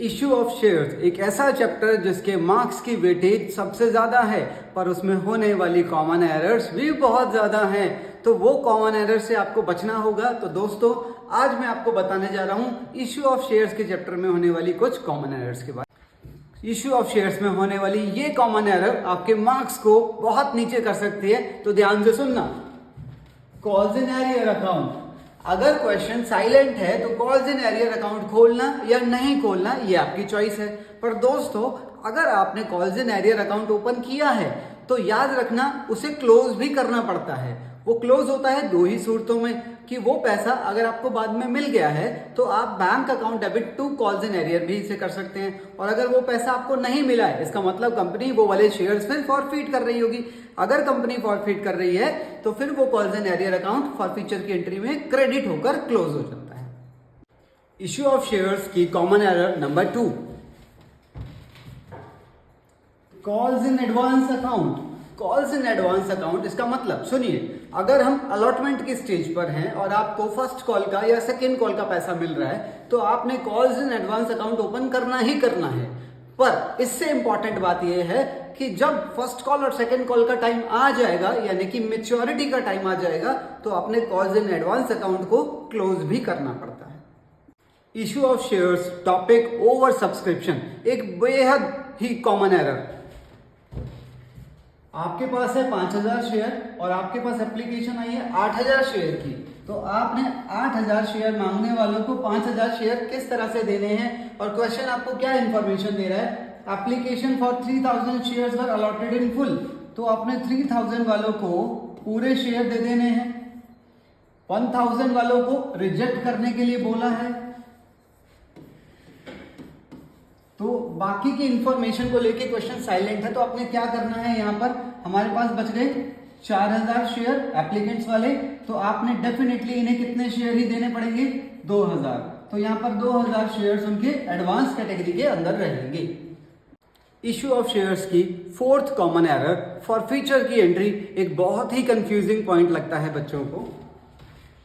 Issue of shares एक ऐसा chapter जिसके मार्क्स की वेटेज सबसे ज्यादा है, पर उसमें होने वाली कॉमन एरर्स भी बहुत ज्यादा हैं। तो वो कॉमन एरर से आपको बचना होगा। तो दोस्तों, आज मैं आपको बताने जा रहा हूं इश्यू ऑफ शेयर्स के चैप्टर में होने वाली कुछ कॉमन एरर्स के बारे। इश्यू ऑफ शेयर्स में होने वाली ये कॉमन एरर आपके मार्क्स को बहुत नीचे कर सकती है, तो ध्यान से सुनना। कॉल्स इन एरियर अकाउंट, अगर क्वेश्चन साइलेंट है तो कॉल्स इन एरियर अकाउंट खोलना या नहीं खोलना ये आपकी चॉइस है। पर दोस्तों, अगर आपने calls in arrear account open किया है तो याद रखना उसे क्लोज भी करना पड़ता है। वो क्लोज होता है दो ही सूरतों में, कि वो पैसा अगर आपको बाद में मिल गया है तो आप bank account debit to calls in arrear भी इसे कर सकते हैं, और अगर वो पैसा आपको नहीं मिला है इसका मतलब कंपनी वो वाले शेयर्स फिर फॉरफीट कर रही होगी। अगर कंपनी फॉरफीट कर रही है तो फिर वो calls in arrear account forfeiture की एंट्री में क्रेडिट होकर क्लोज हो जाता है। इश्यू ऑफ शेयर्स की common error number 2, calls in advance account. Calls in advance account, इसका मतलब सुनिए, अगर हम अलॉटमेंट की स्टेज पर हैं और आपको फर्स्ट कॉल का या सेकेंड कॉल का पैसा मिल रहा है तो आपने calls in advance account open करना ही करना है। पर इससे इंपॉर्टेंट बात यह है कि जब फर्स्ट कॉल और सेकेंड कॉल का टाइम आ जाएगा, यानी कि मेच्योरिटी का टाइम आ जाएगा, तो अपने कॉल्स इन एडवांस अकाउंट को क्लोज भी करना पड़ता है। Issue of shares topic over subscription, एक बेहद ही कॉमन एरर। आपके पास है 5000 शेयर और आपके पास एप्लीकेशन आई है 8000 शेयर की, तो आपने 8000 शेयर मांगने वालों को 5000 शेयर किस तरह से देने हैं, और क्वेश्चन आपको क्या इंफॉर्मेशन दे रहा है, application for 3000 shares were allotted in full, तो आपने 3000 वालों को पूरे शेयर दे देने हैं, 1000 वालों को रिजेक्ट करने के लिए बोला है। तो बाकी की इंफॉर्मेशन को लेके क्वेश्चन साइलेंट है, तो आपने क्या करना है, यहाँ पर हमारे पास बच गए 4000 शेयर एप्लीकेंट्स वाले, तो आपने डेफिनेटली इन्हें कितने शेयर ही देने पड़ेंगे, 2000। तो यहाँ पर 2000 शेयर्स उनके एडवांस कैटेगरी के अंदर रहेंगे। इश्यू ऑफ शेयर्स की फोर्थ कॉमन एरर, फॉरफीचर की एंट्री, एक बहुत ही कंफ्यूजिंग पॉइंट लगता है बच्चों को।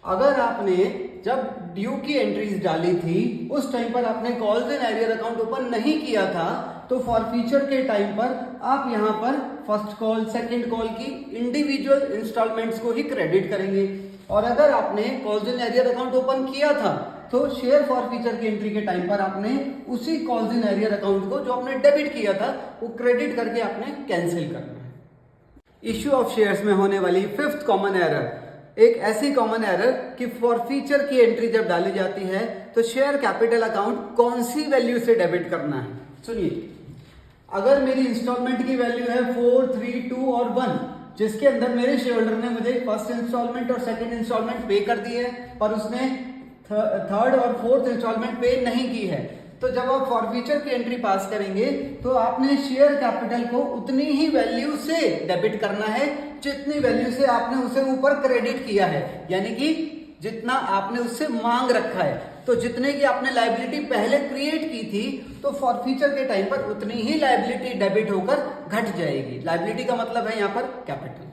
अगर आपने जब ड्यू की एंट्रीज डाली थी उस टाइम पर आपने calls in arrear account open नहीं किया था, तो फॉरफीचर के टाइम पर आप यहां पर फर्स्ट कॉल सेकंड कॉल की इंडिविजुअल इंस्टॉलमेंट्स को ही क्रेडिट करेंगे। और अगर आपने calls in arrear account open किया था तो शेयर फॉरफीचर की एंट्री के टाइम पर आपने उसी कॉल्स इन एरियर अकाउंट को जो आपने डेबिट किया था वो क्रेडिट करके आपने कैंसिल करना है। इश्यू ऑफ शेयर्स में होने वाली फिफ्थ कॉमन एरर, एक ऐसी कॉमन एरर कि फॉरफीचर की एंट्री जब डाली जाती है तो शेयर कैपिटल अकाउंट कौन सी वैल्यू से डेबिट करना है। सुनिए, अगर मेरी इंस्टॉलमेंट की वैल्यू है 4, 3, 2 और 1, जिसके अंदर मेरे शेयर होल्डर ने मुझे फर्स्ट इंस्टॉलमेंट और सेकंड इंस्टॉलमेंट पे कर दी है पर उसने थर्ड और फोर्थ इंस्टॉलमेंट पे नहीं की है, तो जब आप फॉरफीचर की एंट्री पास करेंगे तो आपने शेयर कैपिटल को उतनी ही वैल्यू से डेबिट करना है जितनी वैल्यू से आपने उसे ऊपर क्रेडिट किया है, यानी कि जितना आपने उससे मांग रखा है। तो जितने की आपने लायबिलिटी पहले क्रिएट की थी तो फॉरफीचर के टाइम पर उतनी ही लायबिलिटी डेबिट होकर घट जाएगी। लायबिलिटी का मतलब है यहाँ पर कैपिटल।